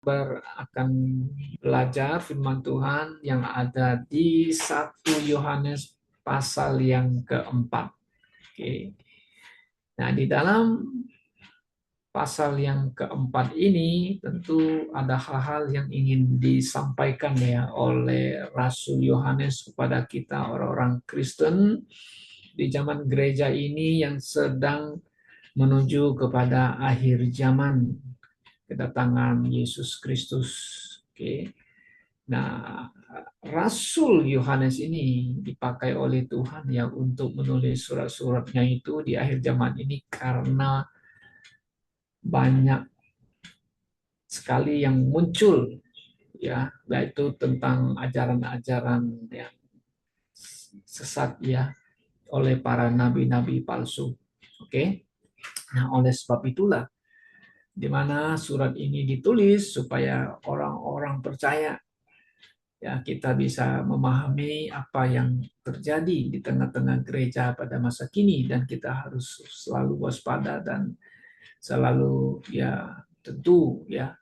akan belajar firman Tuhan yang ada di 1 Yohanes pasal yang keempat. Oke. Nah, di dalam pasal yang keempat ini tentu ada hal-hal yang ingin disampaikan ya oleh Rasul Yohanes kepada kita orang-orang Kristen di zaman gereja ini yang sedang menuju kepada akhir zaman kedatangan Yesus Kristus. Oke. Nah, Rasul Yohanes ini dipakai oleh Tuhan ya untuk menulis surat-suratnya itu di akhir zaman ini karena banyak sekali yang muncul ya, yaitu tentang ajaran-ajaran yang sesat ya oleh para nabi-nabi palsu. Oke. Nah, oleh sebab itulah di mana surat ini ditulis supaya orang-orang percaya ya kita bisa memahami apa yang terjadi di tengah-tengah gereja pada masa kini dan kita harus selalu waspada dan selalu ya tentu ya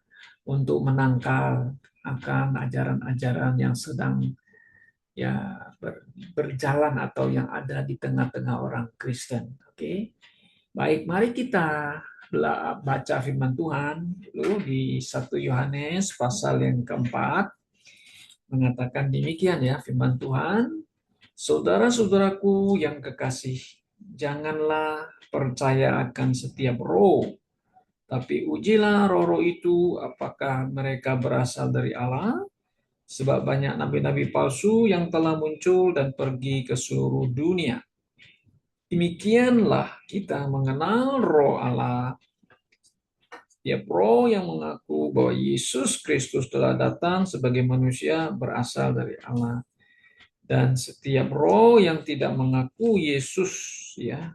untuk menangkal akan ajaran-ajaran yang sedang ya berjalan atau yang ada di tengah-tengah orang Kristen. Oke. Baik, mari kita baca firman Tuhan dulu di 1 Yohanes pasal yang keempat mengatakan demikian ya firman Tuhan. Saudara-saudaraku yang kekasih, janganlah percaya akan setiap roh, tapi ujilah roh-roh itu apakah mereka berasal dari Allah, sebab banyak nabi-nabi palsu yang telah muncul dan pergi ke seluruh dunia. Demikianlah kita mengenal roh Allah. Setiap roh yang mengaku bahwa Yesus Kristus telah datang sebagai manusia berasal dari Allah. Dan setiap roh yang tidak mengaku Yesus ya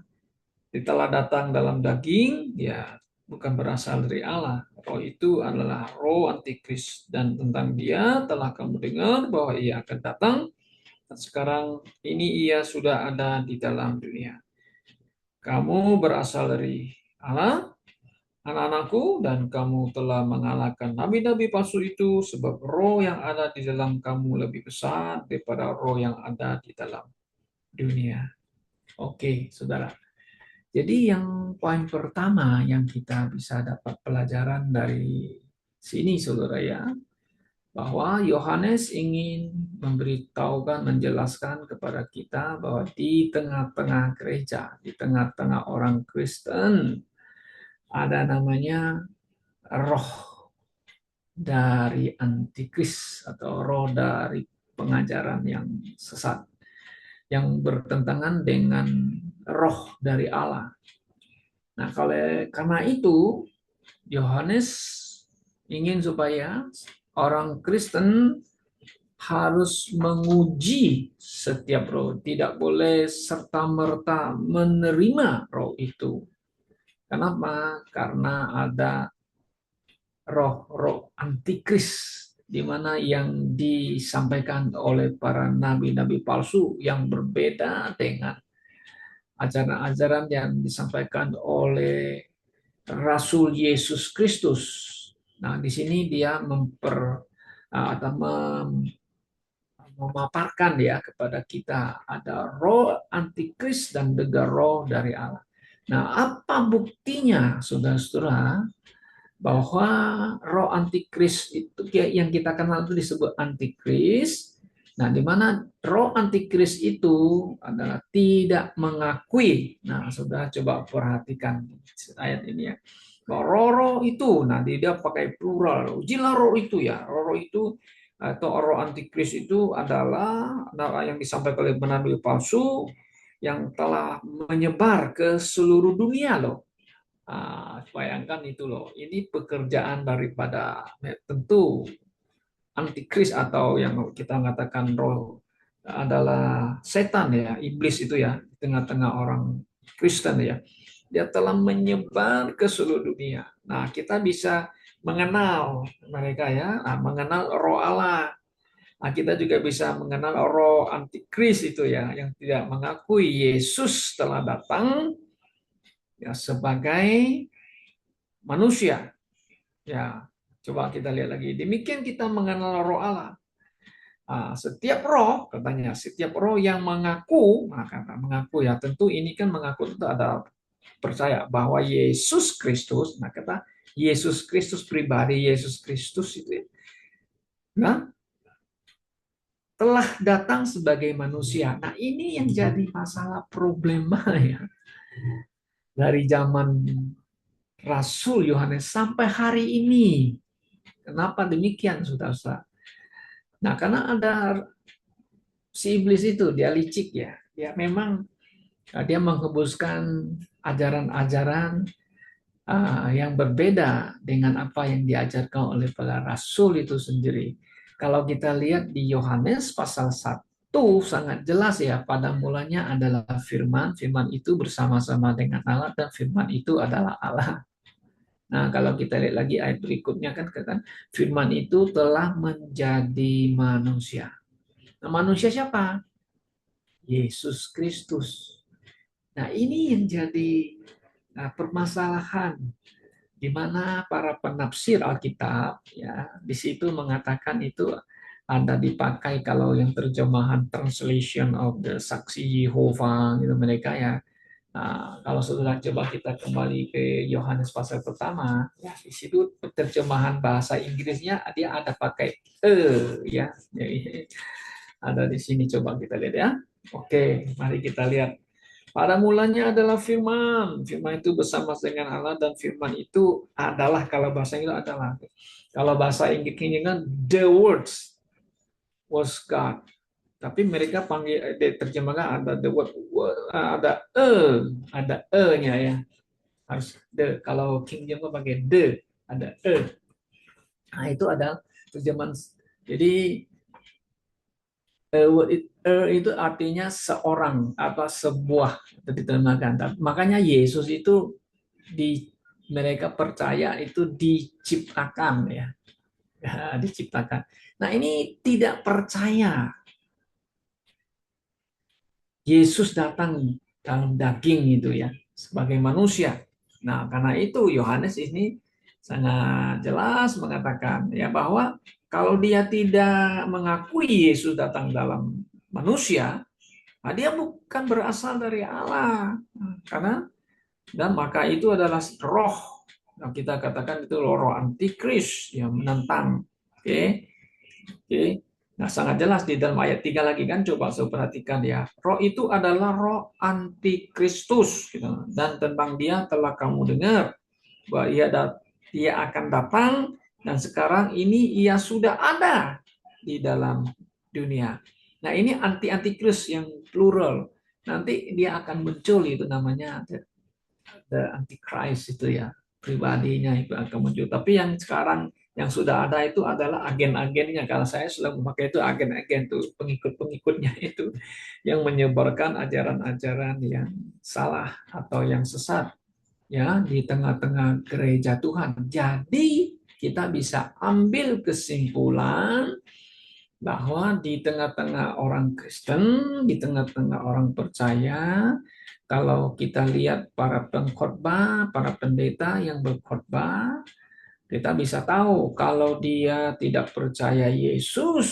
telah datang dalam daging ya bukan berasal dari Allah. Roh itu adalah roh antikris dan tentang dia telah kamu dengar bahwa ia akan datang dan sekarang ini ia sudah ada di dalam dunia. Kamu berasal dari Allah, anak-anakku, dan kamu telah mengalahkan nabi-nabi palsu itu sebab roh yang ada di dalam kamu lebih besar daripada roh yang ada di dalam dunia. Oke, saudara. Jadi yang poin pertama yang kita bisa dapat pelajaran dari sini, saudara ya, bahwa Yohanes ingin memberitahukan, menjelaskan kepada kita bahwa di tengah-tengah gereja, di tengah-tengah orang Kristen, ada namanya roh dari antikris atau roh dari pengajaran yang sesat, yang bertentangan dengan roh dari Allah. Nah, karena itu Yohanes ingin supaya orang Kristen harus menguji setiap roh, tidak boleh serta-merta menerima roh itu. Kenapa? Karena ada roh-roh antikris di mana yang disampaikan oleh para nabi-nabi palsu yang berbeda dengan ajaran-ajaran yang disampaikan oleh Rasul Yesus Kristus. Nah, di sini dia atau memaparkan ya kepada kita ada roh antikris dan juga roh dari Allah. Nah, apa buktinya, saudara-saudara, bahwa roh antikris itu yang kita kenal itu disebut antikris. Nah, di mana roh antikris itu adalah tidak mengakui. Nah, saudara coba perhatikan ayat ini ya. Bahwa roh-roh itu, nah dia pakai plural. Ujilah roh itu ya. Roh-roh itu atau roh antikris itu adalah yang disampaikan oleh nabi palsu yang telah menyebar ke seluruh dunia loh. Bayangkan itu loh, ini pekerjaan daripada tentu antikris atau yang kita katakan roh adalah setan ya, iblis itu ya, di tengah-tengah orang Kristen ya. Dia telah menyebar ke seluruh dunia. Nah, kita bisa mengenal mereka ya, mengenal roh Allah. Nah, kita juga bisa mengenal roh antikris itu ya, yang tidak mengakui Yesus telah datang ya sebagai manusia ya Coba kita lihat lagi. Demikian kita mengenal roh Allah. Setiap roh, katanya, setiap roh yang mengaku, nah, kata mengaku ya, tentu ini kan mengaku itu ada percaya bahwa Yesus Kristus, nah kata Yesus Kristus pribadi, Yesus Kristus itu, nah, telah datang sebagai manusia. Nah ini yang jadi masalah problema ya dari zaman Rasul Yohanes sampai hari ini. Kenapa demikian, saudara? Nah karena ada si iblis itu, dia licik ya, dia memang dia menghembuskan ajaran-ajaran yang berbeda dengan apa yang diajarkan oleh para rasul itu sendiri. Kalau kita lihat di Yohanes pasal 1 sangat jelas ya, pada mulanya adalah firman, firman itu bersama-sama dengan Allah dan firman itu adalah Allah. Nah, kalau kita lihat lagi ayat berikutnya kan firman itu telah menjadi manusia. Nah, manusia siapa? Yesus Kristus. Nah, ini yang jadi permasalahan di mana para penafsir Alkitab ya di situ mengatakan itu ada dipakai kalau yang terjemahan translation of the Saksi Yehova gitu mereka ya. Kalau sudah coba kita kembali ke Yohanes pasal pertama ya di situ terjemahan bahasa Inggrisnya dia ada pakai ya. Jadi, ada di sini coba kita lihat ya. Oke, mari kita lihat. Pada mulanya adalah firman. Firman itu bersama dengan Allah dan firman itu adalah kalau bahasa Inggris adalah. Kalau bahasa Inggrisnya kan the words was God. Tapi mereka panggil terjemahkan ada the word ada e-nya ya. Harus the. Kalau King James pakai the, ada e. Nah, itu ada terjemahan. Jadi itu artinya seorang apa sebuah diterjemahkan. Makanya Yesus itu di mereka percaya itu diciptakan ya. Ya, diciptakan. Nah, ini tidak percaya Yesus datang dalam daging itu ya, sebagai manusia. Nah, karena itu Yohanes ini sangat jelas mengatakan ya bahwa kalau dia tidak mengakui Yesus datang dalam manusia, nah dia bukan berasal dari Allah. Karena dan maka itu adalah roh yang kita katakan itu roh antikris yang menentang. Oke. Oke. Nah, sangat jelas di dalam ayat 3 lagi kan coba saya perhatikan ya. Roh itu adalah roh antikristus gitu. Dan tentang dia telah kamu dengar bahwa dia akan datang dan sekarang ini ia sudah ada di dalam dunia. Nah, ini antikris yang plural. Nanti dia akan muncul itu namanya the antichrist itu ya, pribadinya itu akan muncul. Tapi yang sekarang yang sudah ada itu adalah agen-agennya. Kalau saya selalu memakai itu agen-agen tuh pengikut-pengikutnya itu yang menyebarkan ajaran-ajaran yang salah atau yang sesat ya di tengah-tengah gereja Tuhan. Jadi kita bisa ambil kesimpulan bahwa di tengah-tengah orang Kristen, di tengah-tengah orang percaya, kalau kita lihat para pengkhotbah, para pendeta yang berkhotbah, kita bisa tahu kalau dia tidak percaya Yesus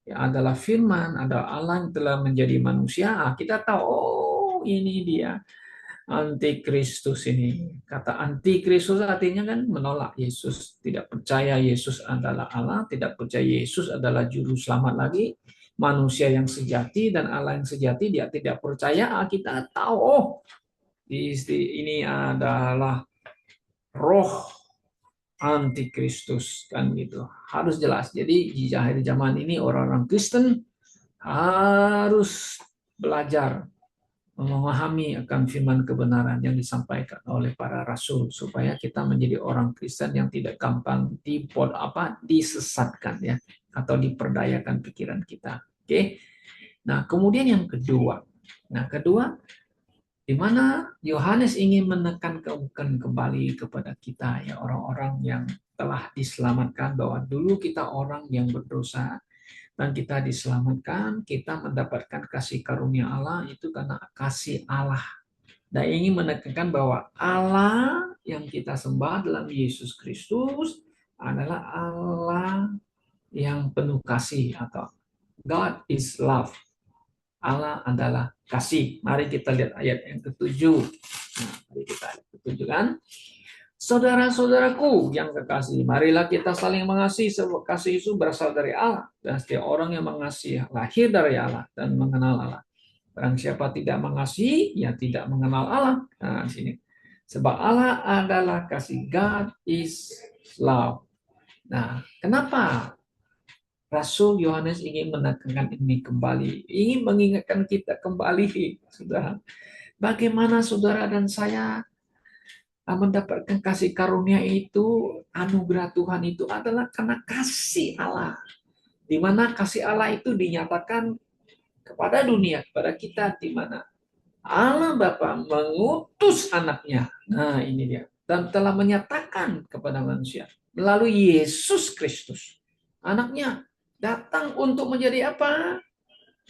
ya adalah firman, ada Allah yang telah menjadi manusia, kita tahu oh ini dia antikristus ini. Kata antikristus artinya kan menolak Yesus, tidak percaya Yesus adalah Allah, tidak percaya Yesus adalah juru selamat lagi, manusia yang sejati dan Allah yang sejati dia tidak percaya. Kita tahu oh ini adalah roh antikristus kan gitu. Harus jelas. Jadi di akhir zaman ini orang-orang Kristen harus belajar memahami akan firman kebenaran yang disampaikan oleh para rasul supaya kita menjadi orang Kristen yang tidak gampang disesatkan ya atau diperdayakan pikiran kita. Oke. Nah, kemudian yang kedua. Nah, kedua di mana Yohanes ingin menekankan kembali kepada kita ya orang-orang yang telah diselamatkan bahwa dulu kita orang yang berdosa dan kita diselamatkan, kita mendapatkan kasih karunia Allah itu karena kasih Allah. Dan ingin menekankan bahwa Allah yang kita sembah dalam Yesus Kristus adalah Allah yang penuh kasih, atau God is love. Allah adalah kasih. Mari kita lihat ayat yang ketujuh. Nah, mari kita lihat ketujuh kan. Saudara-saudaraku yang kekasih, marilah kita saling mengasihi, sebab kasih itu berasal dari Allah. Dan setiap orang yang mengasihi lahir dari Allah dan mengenal Allah. Barang siapa tidak mengasihi, ya tidak mengenal Allah. Nah, di sini. Sebab Allah adalah kasih. God is love. Nah, kenapa Rasul Yohanes ingin menekankan ini kembali, ingin mengingatkan kita kembali, saudara. Bagaimana saudara dan saya mendapatkan kasih karunia itu, anugerah Tuhan itu adalah karena kasih Allah. Di mana kasih Allah itu dinyatakan kepada dunia, kepada kita, di mana Allah Bapa mengutus anaknya. Nah, ini dia. Dan telah menyatakan kepada manusia melalui Yesus Kristus. Anaknya datang untuk menjadi apa?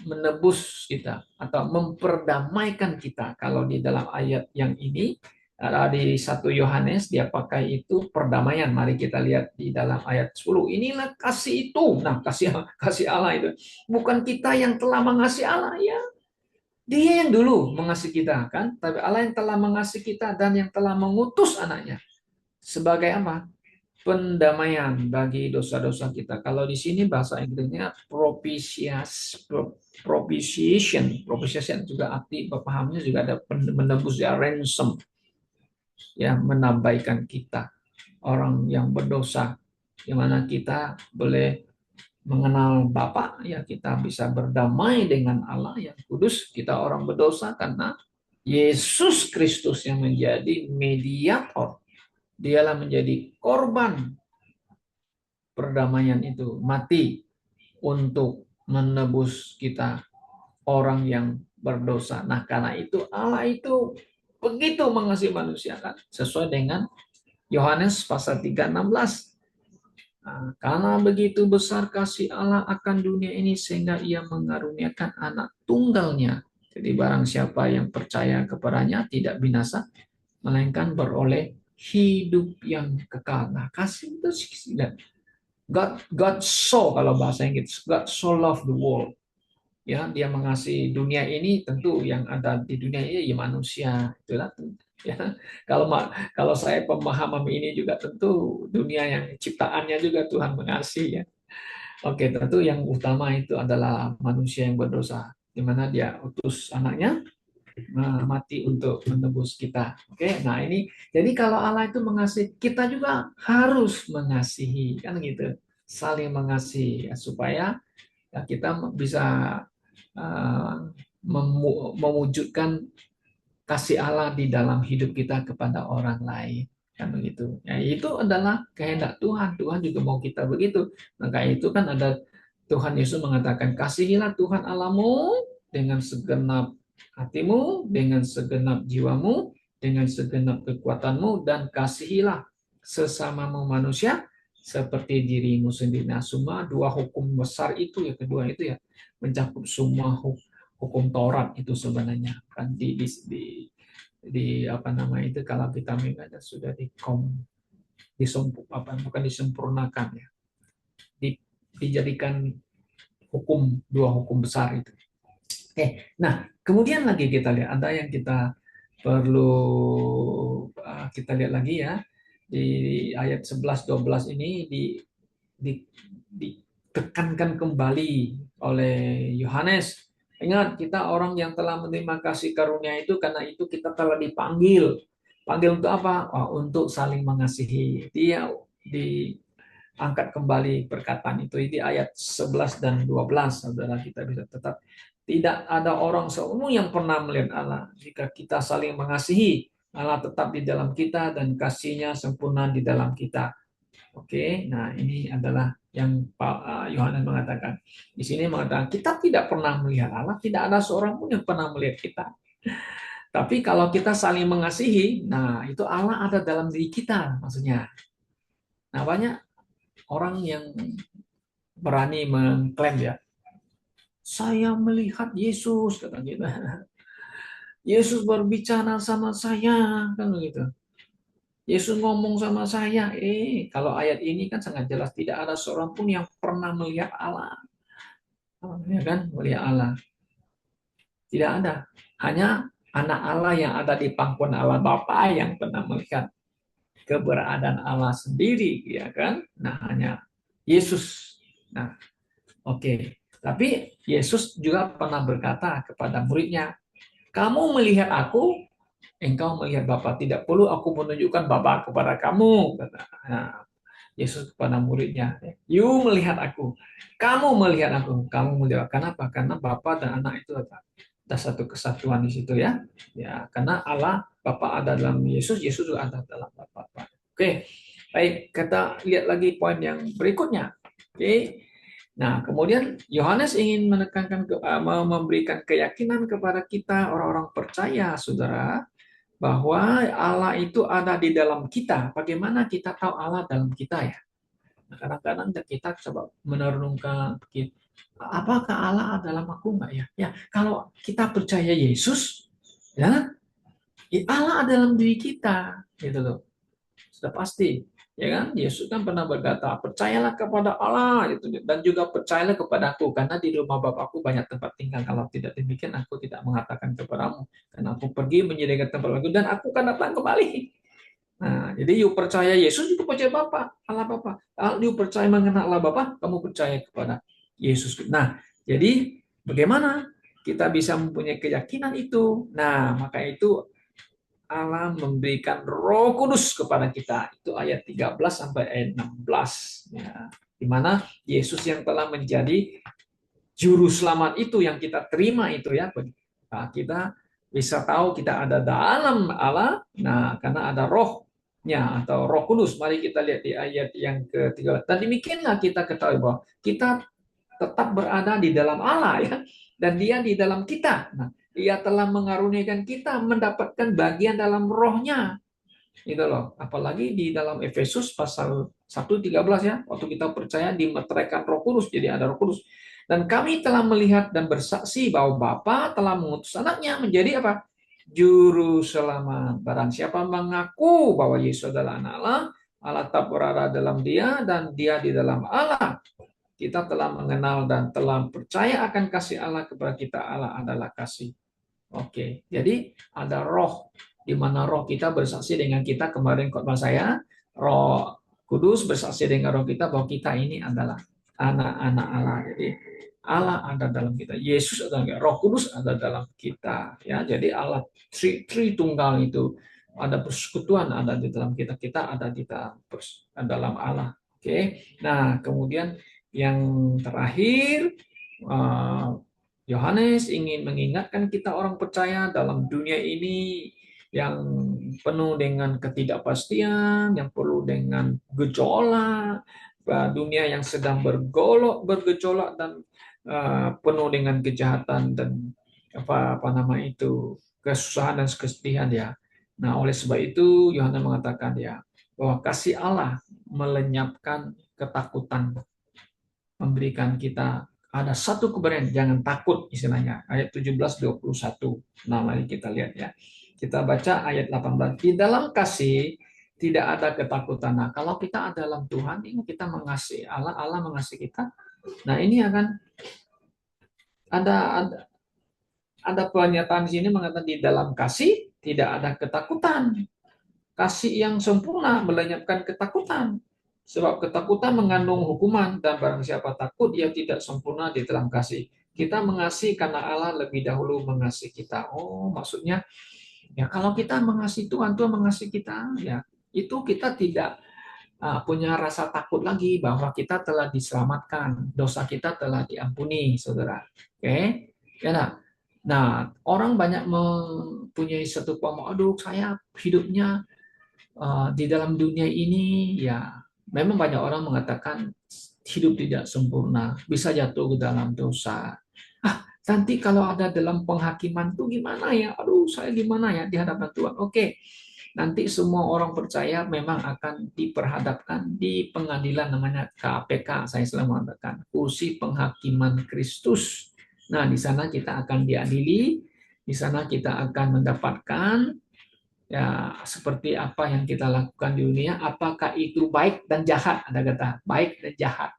Menebus kita atau memperdamaikan kita. Kalau di dalam ayat yang ini di 1 Yohanes dia pakai itu perdamaian. Mari kita lihat di dalam ayat 10. Inilah kasih itu. Nah, kasih Allah itu. Bukan kita yang telah mengasihi Allah ya. Dia yang dulu mengasihi kita kan, tapi Allah yang telah mengasihi kita dan yang telah mengutus anaknya sebagai apa? Pendamaian bagi dosa-dosa kita. Kalau di sini bahasa Inggrisnya propitiation juga arti pahamnya juga ada menebus ya, ransom, ya, menambaikan kita orang yang berdosa, di mana kita boleh mengenal Bapa, ya kita bisa berdamai dengan Allah yang kudus. Kita orang berdosa karena Yesus Kristus yang menjadi mediator. Dialah menjadi korban perdamaian itu, mati untuk menebus kita orang yang berdosa. Nah, karena itu Allah itu begitu mengasihi manusia kan, sesuai dengan Yohanes pasal 3:16. Nah, karena begitu besar kasih Allah akan dunia ini sehingga ia mengaruniakan anak tunggalnya. Jadi barang siapa yang percaya kepadanya tidak binasa, melainkan beroleh hidup yang kekal. Nah, kasih itu God so, kalau bahasa Inggris, God so love the world. Ya, dia mengasihi dunia ini, tentu yang ada di dunia ini ya manusia, itulah. Ya, kalau saya pemahaman ini juga tentu dunia yang ciptaannya juga Tuhan mengasihi ya. Oke, tentu yang utama itu adalah manusia yang berdosa, di mana dia utus anaknya mati untuk menebus kita. Oke, nah ini jadi kalau Allah itu mengasihi, kita juga harus mengasihi, kan gitu, saling mengasihi ya, supaya ya, kita bisa uh, mewujudkan kasih Allah di dalam hidup kita kepada orang lain, kan begitu ya. Itu adalah kehendak Tuhan. Tuhan juga mau kita begitu. Maka itu kan ada Tuhan Yesus mengatakan, kasihilah Tuhan Allahmu dengan segenap hatimu, dengan segenap jiwamu, dengan segenap kekuatanmu, dan kasihilah sesamamu manusia seperti dirimu sendiri. Nah, semua dua hukum besar itu ya, kedua itu ya, mencakup semua hukum Taurat itu sebenarnya kan di apa nama itu, kalau kita mengajar sudah bukan disempurnakan ya, dijadikan dua hukum besar itu. Nah kemudian lagi kita lihat ada yang kita perlu kita lihat lagi ya, di ayat 11-12 ini ditekankan kembali oleh Yohanes. Ingat, kita orang yang telah menerima kasih karunia itu, karena itu kita telah dipanggil. Panggil untuk apa? Oh, untuk saling mengasihi. Dia diangkat kembali perkataan itu di ayat 11 dan 12. Saudara, kita bisa tetap, tidak ada orang seumur yang pernah melihat Allah. Jika kita saling mengasihi, Allah tetap di dalam kita dan kasih-Nya sempurna di dalam kita. Oke, nah ini adalah yang Pak Yohanes mengatakan. Di sini mengatakan kita tidak pernah melihat Allah, tidak ada seorang pun yang pernah melihat kita. Tapi kalau kita saling mengasihi, nah itu Allah ada dalam diri kita maksudnya. Nah, banyak orang yang berani mengklaim ya, saya melihat Yesus, kata kita. Yesus berbicara sama saya, kan begitu. Yesus ngomong sama saya, kalau ayat ini kan sangat jelas tidak ada seorang pun yang pernah melihat Allah, ya kan? Melihat Allah tidak ada. Hanya anak Allah yang ada di pangkuan Allah Bapa yang pernah melihat keberadaan Allah sendiri, ya kan? Nah, hanya Yesus. Nah, oke. Tapi Yesus juga pernah berkata kepada muridnya, kamu melihat aku, engkau melihat Bapa. Tidak perlu aku menunjukkan Bapa kepada kamu. Nah, Yesus kepada muridnya, you melihat aku, kamu melihat aku, kamu melihat. Kenapa? Karena Bapa dan Anak itu ada satu kesatuan di situ ya. Ya, karena Allah Bapa ada dalam Yesus, Yesus juga ada dalam Bapa. Oke, baik, kita lihat lagi poin yang berikutnya. Oke. Nah, kemudian Yohanes ingin menekankan memberikan keyakinan kepada kita orang-orang percaya, Saudara, bahwa Allah itu ada di dalam kita. Bagaimana kita tahu Allah dalam kita ya? Nah, kadang-kadang kita coba merenungkan, apakah Allah dalam aku enggak ya? Ya, kalau kita percaya Yesus, ya Allah ada dalam diri kita, gitu loh. Sudah pasti, ya kan? Yesus kan pernah berkata, percayalah kepada Allah, gitu, dan juga percayalah kepada aku, karena di rumah Bapakku banyak tempat tinggal. Kalau tidak demikian, aku tidak mengatakan kepadamu, karena aku pergi menyediakan tempat bagiku dan aku akan datang kembali. Nah, jadi you percaya Yesus, you percaya Bapa, Allah Bapa. You percaya mengenal Allah Bapa, kamu percaya kepada Yesus. Nah, jadi bagaimana kita bisa mempunyai keyakinan itu? Nah, maka itu Allah memberikan Roh Kudus kepada kita. Itu ayat 13 sampai ayat 16. Ya, di mana Yesus yang telah menjadi juru selamat itu yang kita terima itu ya. Nah, kita bisa tahu kita ada dalam Allah. Nah, karena ada rohnya atau Roh Kudus. Mari kita lihat di ayat yang ke-13. Dan demikianlah kita ketahui bahwa kita tetap berada di dalam Allah ya, dan Dia di dalam kita. Nah, Dia telah mengaruniakan kita mendapatkan bagian dalam rohnya. Itu loh. Apalagi di dalam Efesus pasal 1:13 ya, waktu kita percaya dimeteraikan Roh Kudus, jadi ada Roh Kudus. Dan kami telah melihat dan bersaksi bahwa Bapa telah mengutus anaknya menjadi apa? Juru selamat. Barang siapa mengaku bahwa Yesus adalah anak Allah, Allah tetap berada dalam dia dan dia di dalam Allah. Kita telah mengenal dan telah percaya akan kasih Allah kepada kita. Allah adalah kasih. Oke, jadi ada roh, di mana roh kita bersaksi dengan kita. Kemarin khotbah saya, Roh Kudus bersaksi dengan roh kita bahwa kita ini adalah anak-anak Allah. Jadi Allah ada dalam kita, Yesus ada dalam kita, Roh Kudus ada dalam kita. Ya, jadi Allah Tritunggal itu ada persekutuan ada di dalam kita. Kita ada di dalam Allah. Oke, nah kemudian yang terakhir, Yohanes ingin mengingatkan kita orang percaya dalam dunia ini yang penuh dengan ketidakpastian, yang penuh dengan gejolak, dunia yang sedang bergejolak dan penuh dengan kejahatan dan apa nama itu, kesusahan dan kesedihan ya. Nah, oleh sebab itu Yohanes mengatakan ya bahwa kasih Allah melenyapkan ketakutan, memberikan kita ada satu keberanian, jangan takut istilahnya. Ayat 17-21. Nah, mari kita lihat ya. Kita baca ayat 18. Di dalam kasih tidak ada ketakutan. Nah, kalau kita ada dalam Tuhan, ini kita mengasihi Allah, Allah mengasihi kita. Nah, ini akan ada ada, ada pernyataan di sini mengatakan di dalam kasih tidak ada ketakutan. Kasih yang sempurna melenyapkan ketakutan. Sebab ketakutan mengandung hukuman, dan barang siapa takut, ia tidak sempurna di dalam kasih. Kita mengasihi karena Allah lebih dahulu mengasihi kita. Oh, maksudnya, ya kalau kita mengasihi Tuhan, Tuhan mengasihi kita, ya itu kita tidak punya rasa takut lagi bahwa kita telah diselamatkan, dosa kita telah diampuni, saudara. Oke, ya nah. Nah, orang banyak mempunyai satu pemahaman, aduh saya hidupnya di dalam dunia ini ya memang banyak orang mengatakan hidup tidak sempurna, bisa jatuh ke dalam dosa. Nanti kalau ada dalam penghakiman tuh gimana ya? Aduh, saya gimana ya di hadapan Tuhan? Oke, nanti semua orang percaya memang akan diperhadapkan di pengadilan namanya KPK. Saya selalu mengatakan kursi penghakiman Kristus. Nah, di sana kita akan diadili, di sana kita akan mendapatkan Ya, seperti apa yang kita lakukan di dunia, apakah itu baik dan jahat? Ada kata baik dan jahat.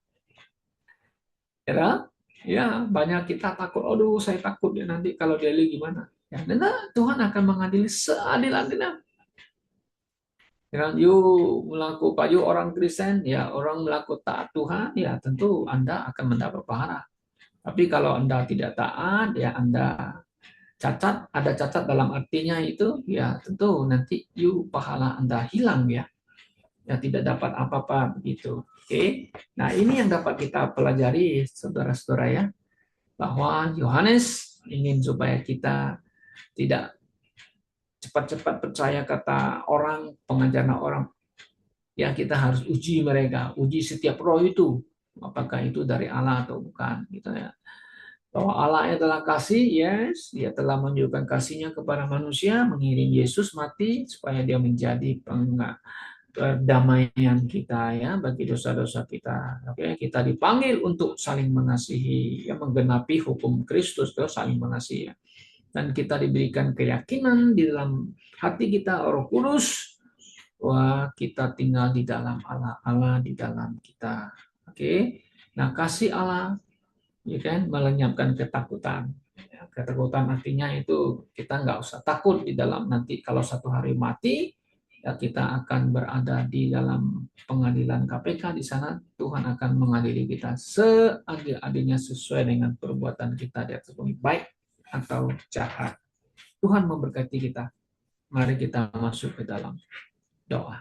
Ya, kan? Ya, banyak kita takut. Aduh, saya takut ya nanti kalau dia lihat gimana. Ya, dan Tuhan akan mengadili seadil-adilnya. Ya, kan? Melakukan, orang Kristen, ya orang melakukan taat Tuhan, ya tentu Anda akan mendapat pahala. Tapi kalau Anda tidak taat, ya Anda cacat, ada cacat dalam artinya itu, ya tentu nanti pahala Anda hilang ya. Ya tidak dapat apa-apa begitu. Oke. Nah, ini yang dapat kita pelajari saudara-saudara ya, bahwa Yohanes ingin supaya kita tidak cepat-cepat percaya kata orang, pengajaran orang. Ya, kita harus uji mereka, uji setiap roh itu, apakah itu dari Allah atau bukan gitu ya. Bahwa Allah adalah kasih, yes, dia telah menunjukkan kasihnya kepada manusia, mengirim Yesus mati supaya dia menjadi perdamaian kita ya bagi dosa-dosa kita. Oke, kita dipanggil untuk saling mengasihi, ya menggenapi hukum Kristus, itu saling mengasihi. Ya. Dan kita diberikan keyakinan di dalam hati kita, Roh Kudus, bahwa kita tinggal di dalam Allah, Allah di dalam kita. Oke, nah kasih Allah, ya kan, melenyapkan ketakutan. Ya, ketakutan artinya itu kita nggak usah takut di dalam nanti kalau satu hari mati, ya kita akan berada di dalam pengadilan KPK. Di sana Tuhan akan mengadili kita seadil-adilnya sesuai dengan perbuatan kita di atas bumi, baik atau jahat. Tuhan memberkati kita. Mari kita masuk ke dalam doa.